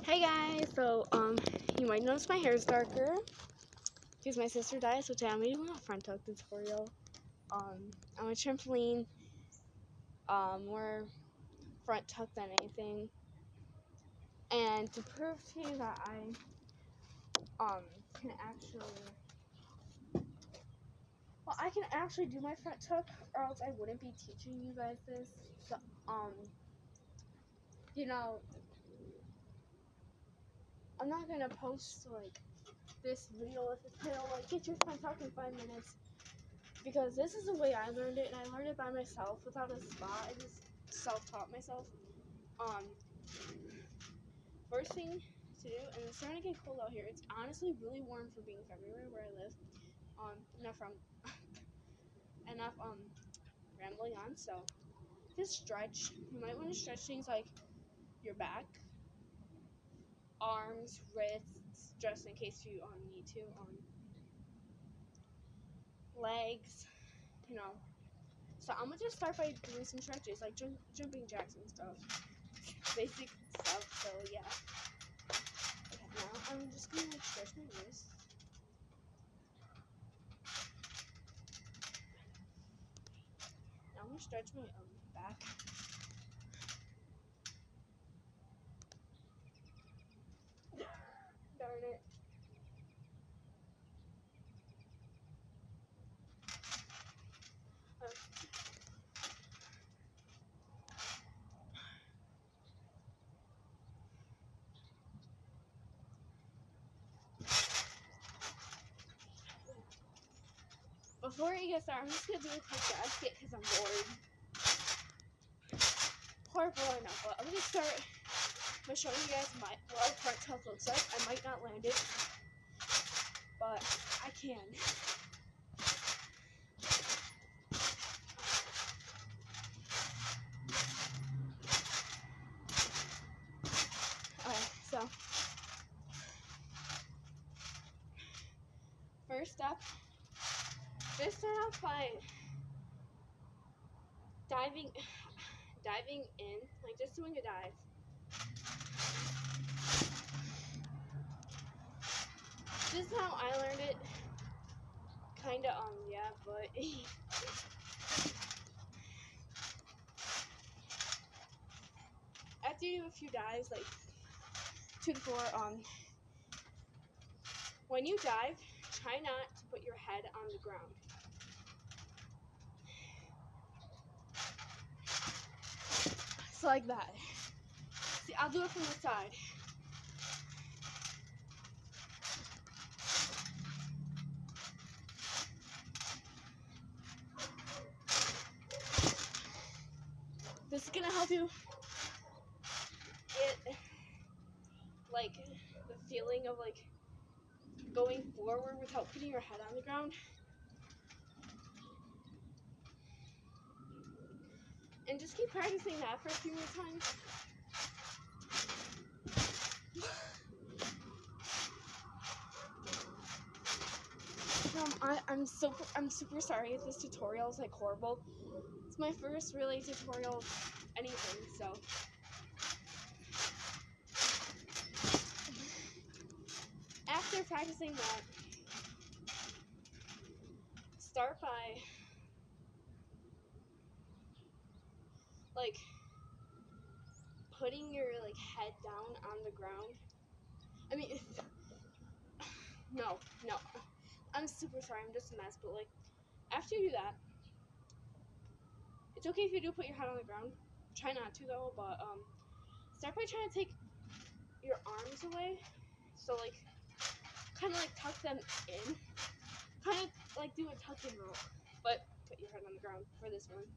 Hey guys, so you might notice my hair is darker because my sister died, so today I'm doing a front tuck tutorial. On a trampoline, more front tuck than anything, and to prove to you that I can actually do my front tuck, or else I wouldn't be teaching you guys this. So I'm not gonna post this video with the title get your front tuck in 5 minutes. Because this is the way I learned it, and I learned it by myself without a spot. I just self-taught myself. First thing to do, and it's starting to get cold out here. It's honestly really warm for being February where I live. Enough rambling on. So just stretch. You might want to stretch things like your back, arms, wrists, just in case you need to. Legs, So I'm gonna just start by doing some stretches, like jumping jacks and stuff. Basic stuff, so yeah. Okay, now I'm just gonna stretch my wrist. Now I'm gonna stretch my back. Darn it. Before you get started, I'm just gonna do a quick basket because I'm bored. Horrible enough, but I'm gonna start by showing you guys what a front tuck looks like. I might not land it, but I can. Alright, so first step, just start off by diving in, like just doing a dive. This is how I learned it. Kinda, yeah, but after you do a few dives, like 2 to 4, when you dive, try not to put your head on the ground. So like that. See, I'll do it from the side. This is gonna help you get the feeling of going forward without putting your head on the ground. And just keep practicing that for a few more times. I'm super sorry if this tutorial is horrible. It's my first really tutorial of anything, so after practicing that, start by putting your head down on the ground. I mean, no, I'm super sorry, I'm just a mess, but after you do that, it's okay if you do put your head on the ground. Try not to though, but start by trying to take your arms away. So kind of tuck them in. Kind of do a tuck and roll, but put your head on the ground for this one.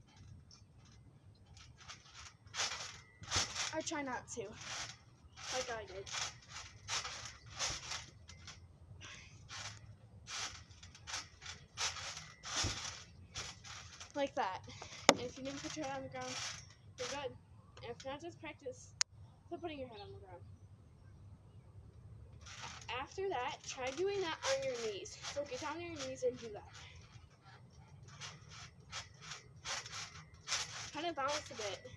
Or try not to, like I did. Like that. And if you didn't put your head on the ground, you're good. And if not, just practice putting your head on the ground. After that, try doing that on your knees. So get down on your knees and do that. Kind of bounce a bit.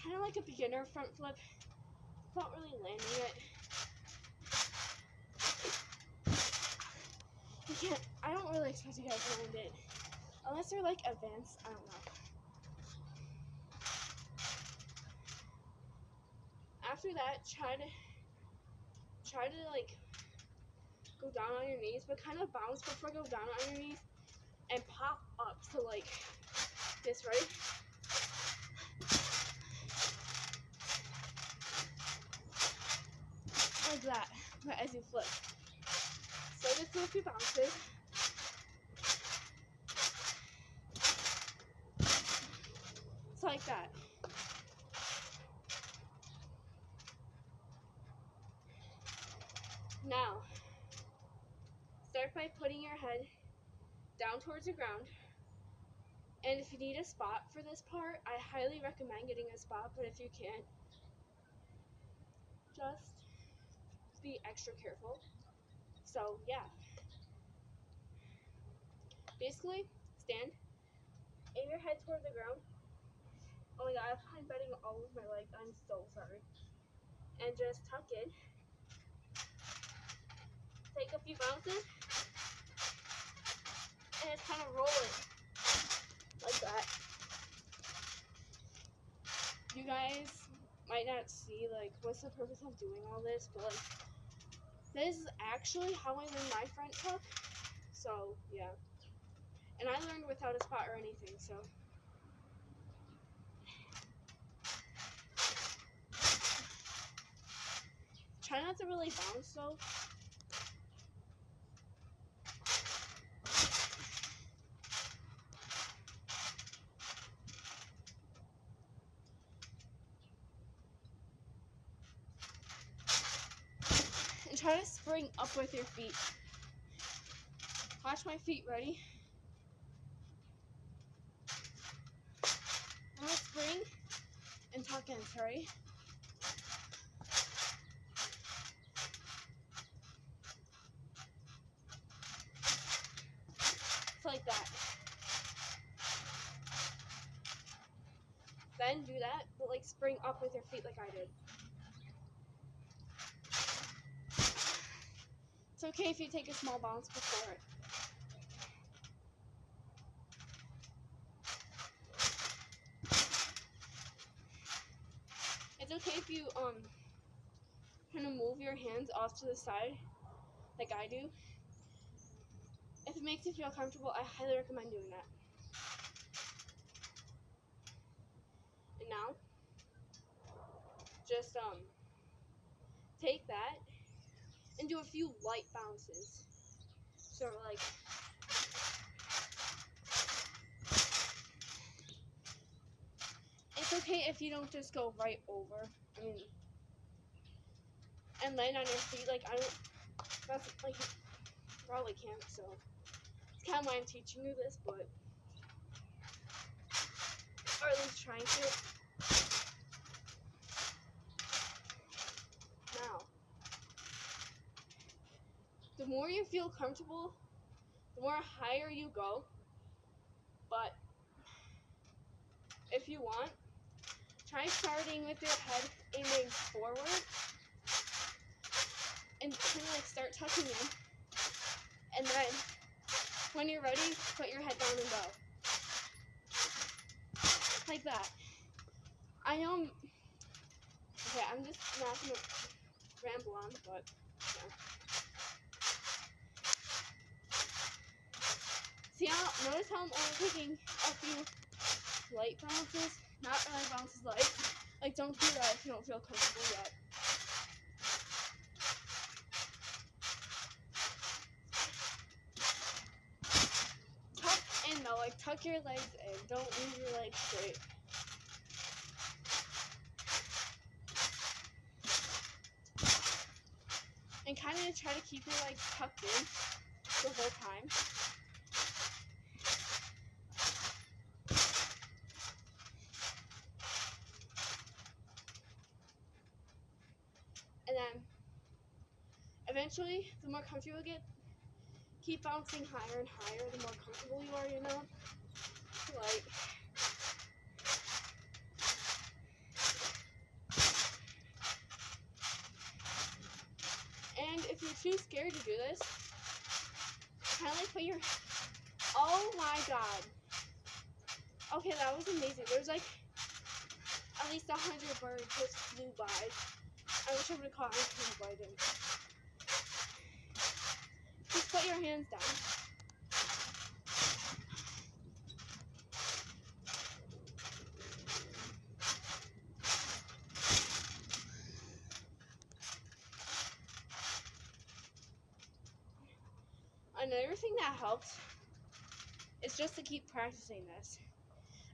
kind of like a beginner front flip without really landing it. I don't really expect you guys to land it. Unless they're like advanced, I don't know. After that, try to like go down on your knees, but kind of bounce before go down on your knees and pop up. So like this, right? Like that, but as you flip. So just do a few bounces. It's like that. Now, start by putting your head down towards the ground. And if you need a spot for this part, I highly recommend getting a spot, but if you can't, just be extra careful. So, yeah. Basically, stand, aim your head toward the ground. Oh my god, I'm bending all of my legs. I'm so sorry. And just tuck in. Take a few bounces. And just kind of roll it. Like that. You guys might not see, like, what's the purpose of doing all this, but, like, this is actually how I learned my front tuck. So, yeah. And I learned without a spot or anything, so. Try not to really bounce, though. And try to spring up with your feet. Watch my feet, ready? I'm gonna spring and tuck in, sorry. It's like that. Then do that, but like spring up with your feet like I did. It's okay if you take a small bounce before it. It's okay if you kind of move your hands off to the side like I do. If it makes you feel comfortable, I highly recommend doing that. And now, just take that and do a few light bounces. So like, it's okay if you don't just go right over. I mean, and land on your feet. Like I don't. That's like you probably can't. So it's kind of why I'm teaching you this, but or at least trying to. Now, the more you feel comfortable, the more higher you go. But if you want, try starting with your head aiming forward and kind of like start tucking in. And then when you're ready, put your head down and go. Like that. Okay, I'm just not gonna ramble on, but yeah. See how, notice how I'm only taking a few light bounces, not really bounces light. Like don't do that if you don't feel comfortable yet. Tuck in though, like tuck your legs in, don't leave your legs straight. And kind of try to keep your legs tucked in the whole time. And then eventually, the more comfortable you get, keep bouncing higher and higher the more comfortable you are, you know? Like, you're too scared to do this, kind of like put your, oh my god. Okay, that was amazing. There was like at least 100 birds just flew by. I wish I would have caught them, but I didn't. Just put your hands down. Another thing that helps is just to keep practicing this.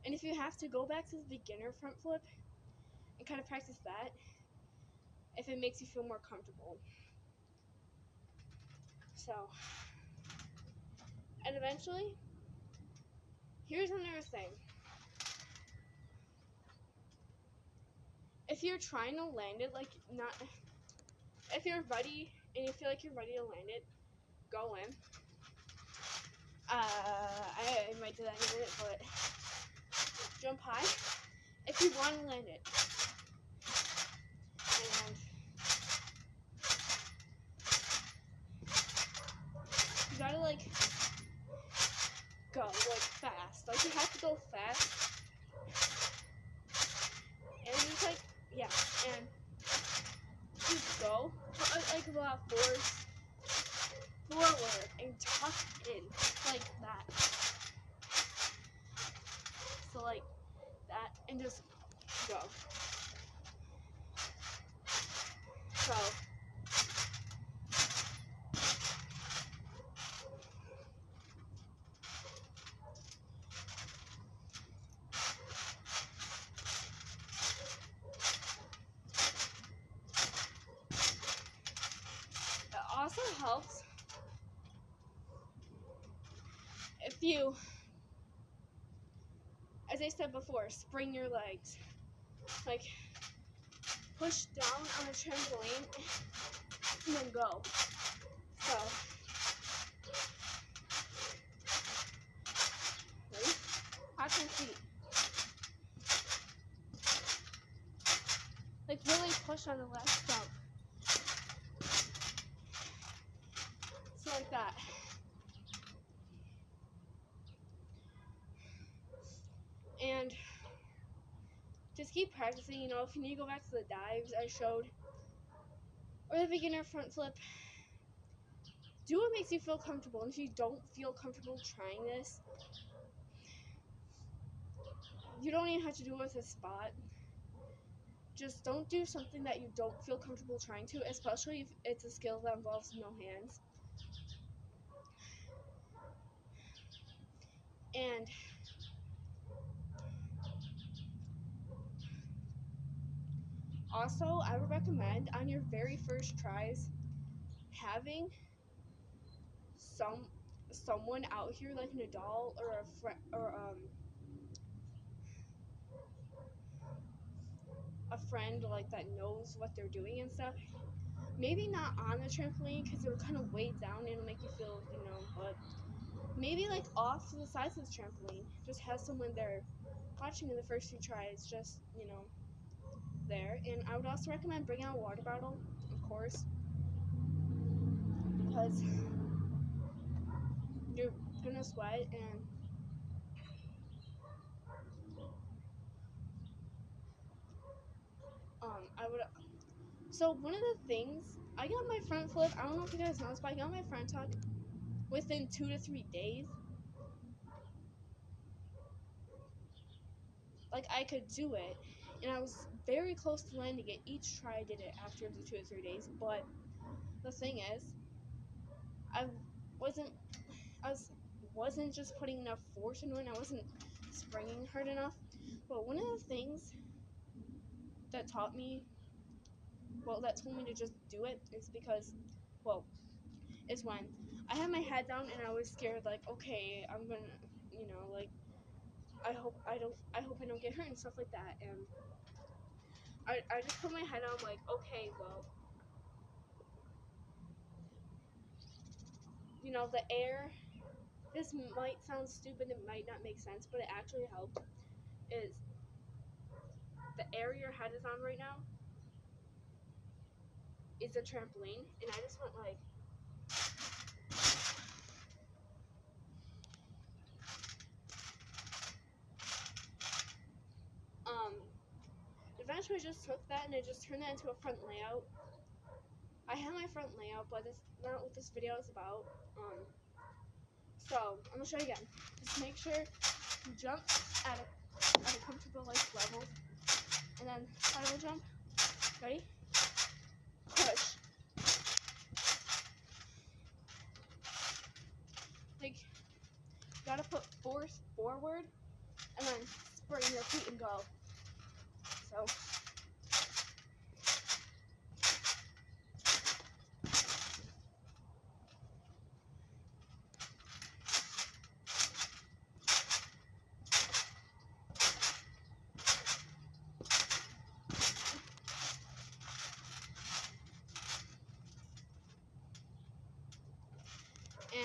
And if you have to, go back to the beginner front flip and kind of practice that if it makes you feel more comfortable. So, and eventually, here's another thing. If you're trying to land it, like not, if you're ready and you feel like you're ready to land it, go in. I might do that in a minute, but jump high if you want to land it. And you gotta like go like fast. Like you have to go fast. And it's like, yeah, and just go like about forward and tuck in like that. So like that, and just go. So it also helps if you, as I said before, spring your legs. Like push down on a trampoline and then go. So ready? Watch my feet. Like really push on the left jump. So like that. And just keep practicing, you know, if you need to go back to the dives I showed, or the beginner front flip, do what makes you feel comfortable. And if you don't feel comfortable trying this, you don't even have to do it with a spot. Just don't do something that you don't feel comfortable trying to, especially if it's a skill that involves no hands. And also, I would recommend on your very first tries having someone out here, like an adult or a friend or a friend like that knows what they're doing and stuff. Maybe not on the trampoline because it'll kind of weigh down and it'll make you feel, you know, but maybe like off to the sides of the trampoline. Just have someone there watching in the first few tries, just, you know, there. And I would also recommend bringing out a water bottle, of course, because you're gonna sweat. And I would, so one of the things, I got my front flip, I don't know if you guys know this, but I got my front tuck within 2 to 3 days. Like, I could do it, and I was very close to landing it each try I did it after the 2 or 3 days. But the thing is, I wasn't just putting enough force into it, and I wasn't springing hard enough. But one of the things that told me to just do it is because, is when I had my head down and I was scared, like, okay, I'm gonna, you know, like, I hope I don't get hurt and stuff like that. And I just put my head on, like, okay, well, you know, the air, this might sound stupid, it might not make sense, but it actually helped, is the air your head is on right now, is a trampoline, and I just went like, eventually I just took that and I just turned that into a front layout. I have my front layout, but that's not what this video is about. So I'm gonna show you again. Just make sure you jump at a comfortable level, and then final jump. Ready? Push. Like, you gotta put force forward, and then spring your feet and go. So.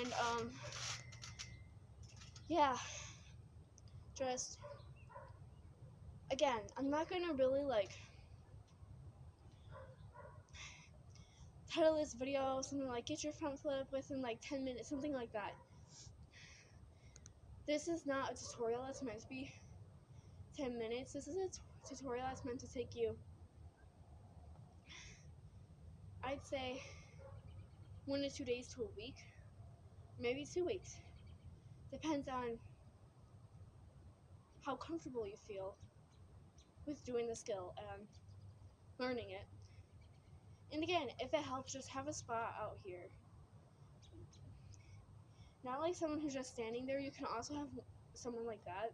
And yeah, just again, I'm not gonna really like title this video something like get your front flip within like 10 minutes, something like that. This is not a tutorial that's meant to be 10 minutes. This is a tutorial that's meant to take you, I'd say, 1 to 2 days to a week, maybe 2 weeks. Depends on how comfortable you feel with doing the skill and learning it. And again, if it helps, just have a spot out here. Not like someone who's just standing there. You can also have someone like that.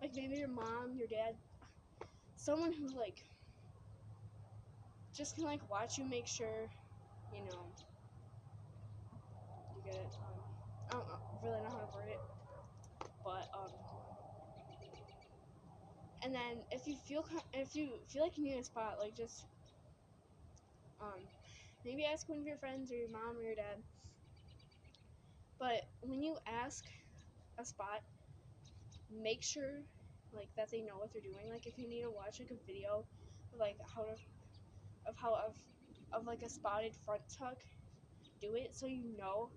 Like maybe your mom, your dad. Someone who like just can like watch you, make sure, you know, you get it. I don't really know how to word it. But and then if you feel like you need a spot, like just maybe ask one of your friends or your mom or your dad. But when you ask a spot, make sure like that they know what they're doing. Like if you need to watch like a video of like of like a spotted front tuck, do it so you know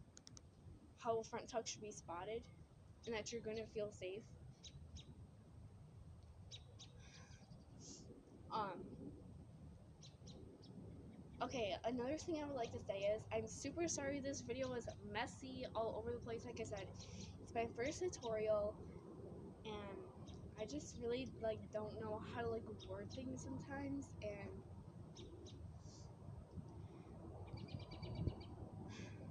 how a front tuck should be spotted and that you're gonna feel safe. Okay, another thing I would like to say is I'm super sorry this video was messy all over the place. Like I said, it's my first tutorial and I just really like don't know how to like word things sometimes, and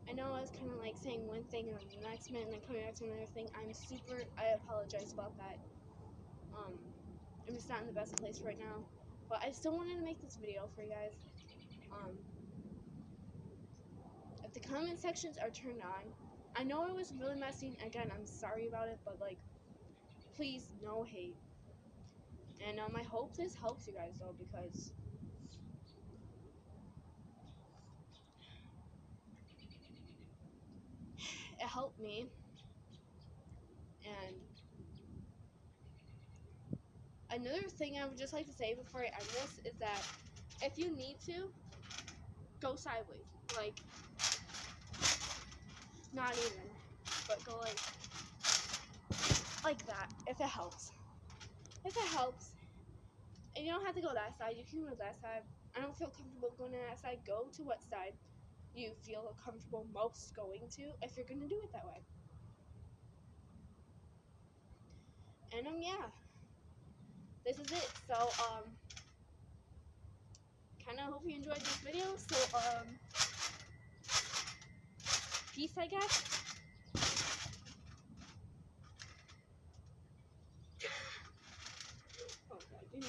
I know I was kind of like saying one thing and then the next minute and then coming back to another thing. I apologize about that. I'm just not in the best place right now, but I still wanted to make this video for you guys. If the comment sections are turned on, I know it was really messy. Again, I'm sorry about it, but like, please, no hate. And I hope this helps you guys though, because it helped me. And another thing I would just like to say before I end this is that if you need to, go sideways. Like, not even, but go like that, if it helps. If it helps, and you don't have to go that side, you can go that side. I don't feel comfortable going to that side. Go to what side you feel comfortable most going to if you're going to do it that way. And yeah, this is it. So kind of hope you enjoyed this video. So peace, I guess.